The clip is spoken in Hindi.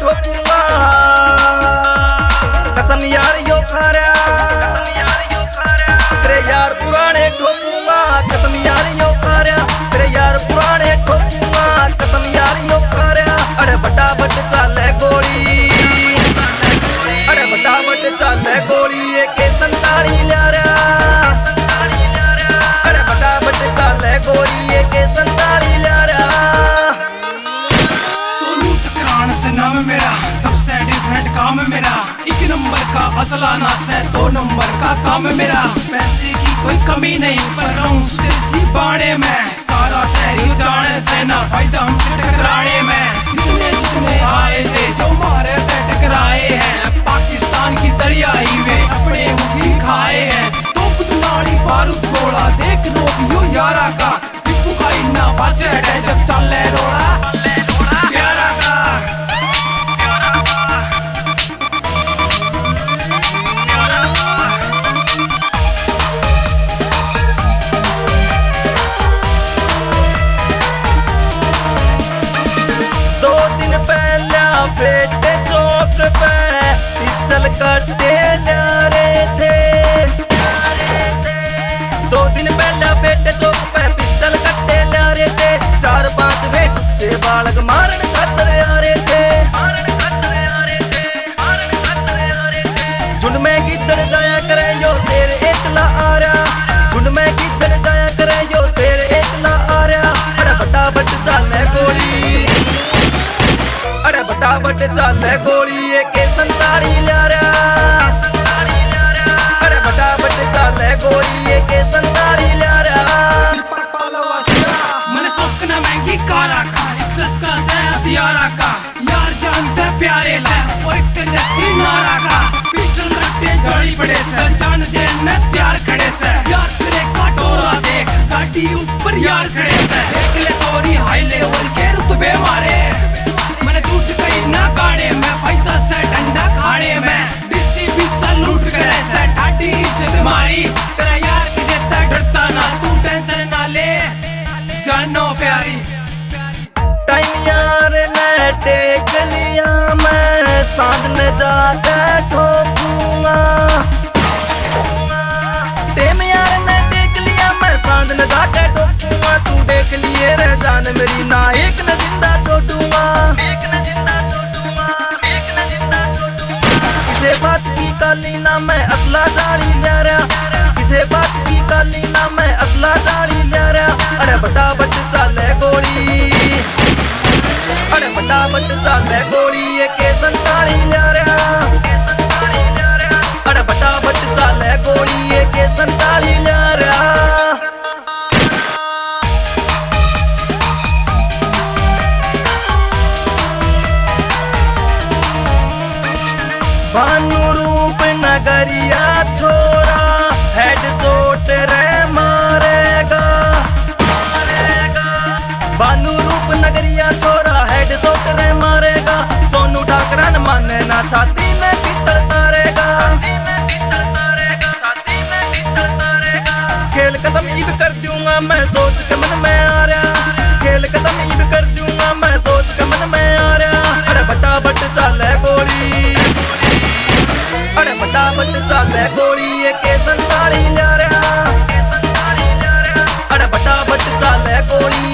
ठोकूंगा। कसम यार यो खा रहा, कसम यार यो खा रहा, तेरे यार पुराने ठोकूंगा। कसम यार यो खा रहा, तेरे यार पुराने ठोकूंगा। कसम यार यो खा रहा। अरे फटाफट चाले गोली, अरे फटाफट चाले गोली, AK-47 ला रहा। अरे फटाफट चाले गोली, AK-47 ला रहा। सोनू टकरान से नाम मेरा, सबसे डिफरेंट काम मेरा। एक नंबर का असला नास है, 2 नंबर का काम मेरा। पैसे की कोई कमी नहीं, पर रहूं स्वदेशी बाणे में। सारा शहरी जाने से ना फायदा हमसे टकराने में। जितने आए थे जो मारे से टकराए हैं। पाकिस्तान की दरियाई में अपने मुखी खाए हैं। तो पुतनाड़ी बारूद गोला देख रोक यो यारा का। टिप्पू का इन्ना बाचे है जब चले रोड़ा प्यारा का। 2 दिन पहले फेटे चौक पे पिस्टल कट्टे ला रहे थे। 2 दिन पहले फेटे चौक पे पिस्टल कट्टे ला रहे थे। 4-5 बेटे बालक मारन खातर आ रहे थे, मारन खातर आ रहे थे, मारन खातर आ रहे थे। झुंड में किधर जाया करे यो शेर एकला आ रहा। झुंड में किधर जाया करे यो शेर एकला आ रहा। अरे फटाफट चाले गोली, अरे फटाफट चाले गोली, AK-47 ला रहा। अरे फटाफट चाले गोली, AK-47 ला रहा। मैंने सोकना महंगी कारा का, एक्सेस का से हथियारा का। यार जानते प्यारे ला, और एक तेजस्वी नारा का। पिस्टल रखते जड़ी पड़े से, जान देने तैयार खड़े से। यार तेरे का डोरा देख, गाड़ी ऊपर यार खड़े से। देख ले चोरी हाई लेवल के रुतबे मारे। मैंने टूट गई ना गाड़े में, पैसा से डंडा खाने में। DCP सलूट करे से, ठाटी इज्जत मारी। तेरा यार किसे तक डरता ना, तू टेंशन ना ले, जानो प्यारी। टाइम यार ने टेक लिया, मैं सांझ में जाकर ठोकूंगा। टाइम यार ने टेक लिया, मैं सांझ में जाकर ठोकूंगा। तू देख लिए रे जान मेरी, ना एक न जिंदा छोड़ूंगा, एक न जिंदा छोड़ूंगा, एक न जिंदा छोड़ूंगा। किसे बात की काली ना मैं असला जारी जा रहा। किसे बात की काली ना मैं असला जारी जा रहा। अरे फटाफट चाले गोली, अरे फटाफट चाले गोली, AK-47 ला रहा। अरे फटाफट चाले गोली, AK-47 ला रहा। भानु रूप नगरिया छोरा, हेडशॉट रे मारेगा, मारेगा। भानु रूप नगरिया छोरा, हेडशॉट रे मारेगा। सोनू ठाकरन माने ना, छाती में पित्तल तारेगा, छाती में पित्तल तारेगा, छाती में पित्तल तारेगा। खेल खत्म ईब कर दूंगा मैं, सोच के मन में आ रहा। खेल खत्म ईब कर दूंगा मैं, सोच के मन में आ रहा। अरे फटाफट चाले गोली, अरे फटाफट चाले गोली, AK-47 ला रहा। अरे फटाफट चाले गोली,